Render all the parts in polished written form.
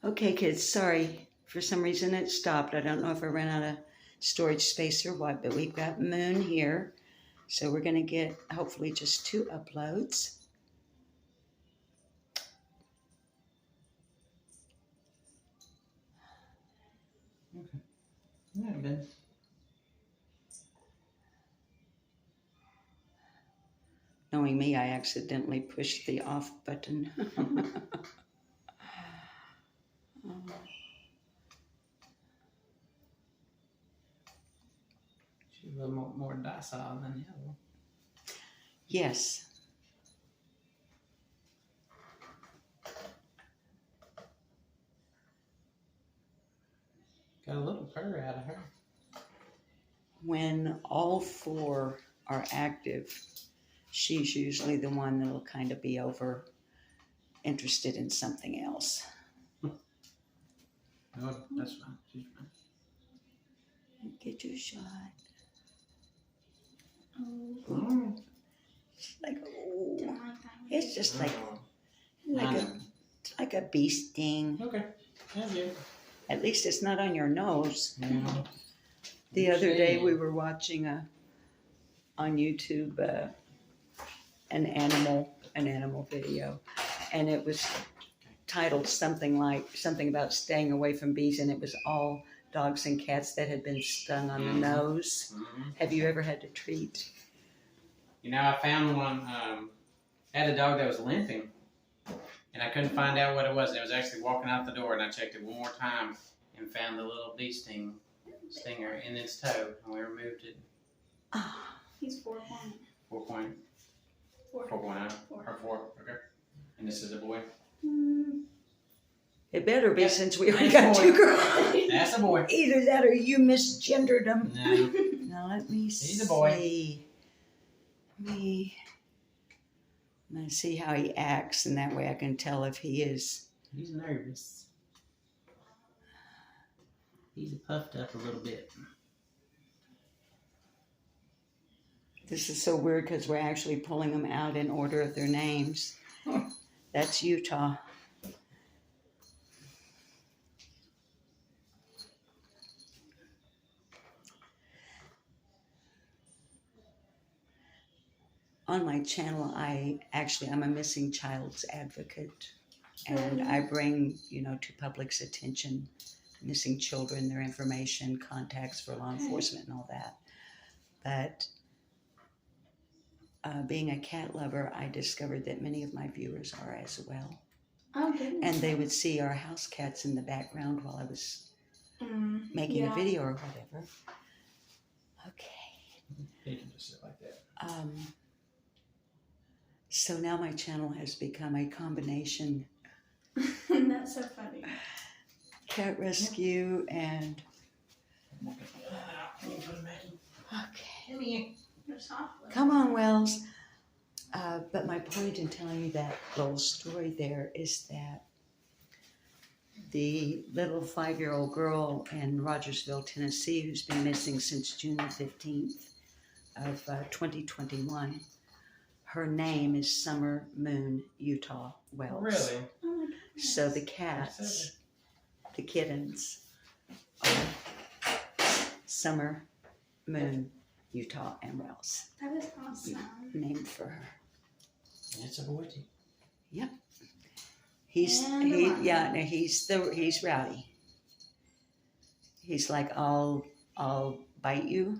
Okay, kids, sorry. For some reason it stopped. I don't know if I ran out of storage space or what, but we've got Moon here. So we're going to get hopefully just 2 uploads. Okay. Yeah, Ben. Knowing me, I accidentally pushed the off button. She's a little more docile than the other one. Yes. Got a little purr out of her. When all 4 are active, she's usually the one that'll kind of be over interested in something else. Oh, that's fine. She's fine. Get your shot. Oh. She's like, oh, it's just like a bee sting. Okay. That's it. At least it's not on your nose. Yeah. The other day we were watching on YouTube an animal video, and it was titled something about staying away from bees, and it was all dogs and cats that had been stung on the nose. Mm-hmm. Have you ever had to treat? You know, I found one. I had a dog that was limping, and I couldn't find out what it was. It was actually walking out the door, and I checked it one more time and found the little bee stinger in its toe, and we removed it. Oh. He's 4 point. 4.0 or 4. Okay. And this is a boy. It better be, Yep. since we already That's got a boy. 2 girls. That's a boy. Either that or you misgendered them. No. Now let me see. He's a boy. I'm gonna see how he acts, and that way I can tell if he is. He's nervous. He's puffed up a little bit. This is so weird because we're actually pulling them out in order of their names. That's Utah. On my channel, I'm a missing child's advocate, and I bring, to public's attention missing children, their information, contacts for law enforcement and all that. But being a cat lover, I discovered that many of my viewers are as well. Oh, goodness. And they would see our house cats in the background while I was making a video or whatever. Okay. He can just sit like that. So now my channel has become a combination That's so funny. cat rescue and Okay. okay. Here. Come on, Wells. But my point in telling you that little story there is that the little 5-year-old girl in Rogersville, Tennessee, who's been missing since June the 15th of 2021, her name is Summer Moon Utah Wells. Really? Oh my goodness. So the cats, the kittens, are Summer Moon Utah and Wells, That is awesome. named for her. It's a boy too. Yep. He's rowdy. He's like, I'll bite you.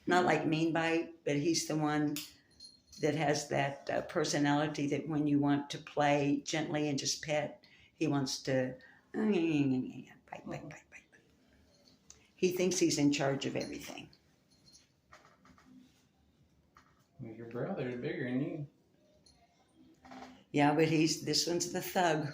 Not like mean bite, but he's the one that has that personality that when you want to play gently and just pet, he wants to bite. He thinks he's in charge of everything. Well, your brother's bigger than you. Yeah, but this one's the thug.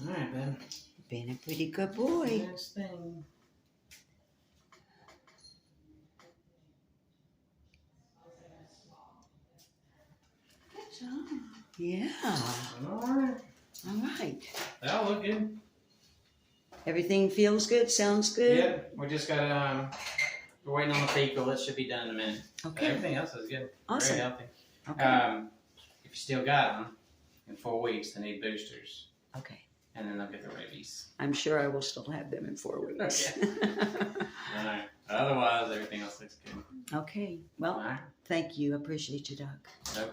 All right, Ben. Being a pretty good boy. Next thing. Good job. Yeah. All right. All right. They all look good. Everything feels good, sounds good? Yeah, we just got, we're waiting on the fecal. It should be done in a minute. But Okay. everything else is good. Awesome. Very healthy. Okay. If you still got them, in 4 weeks, they need boosters. Okay. And then they'll get the rabies. I'm sure I will still have them in 4 weeks. All right. Otherwise, everything else looks good. Okay. Well, All right. thank you. I appreciate you, Doc. No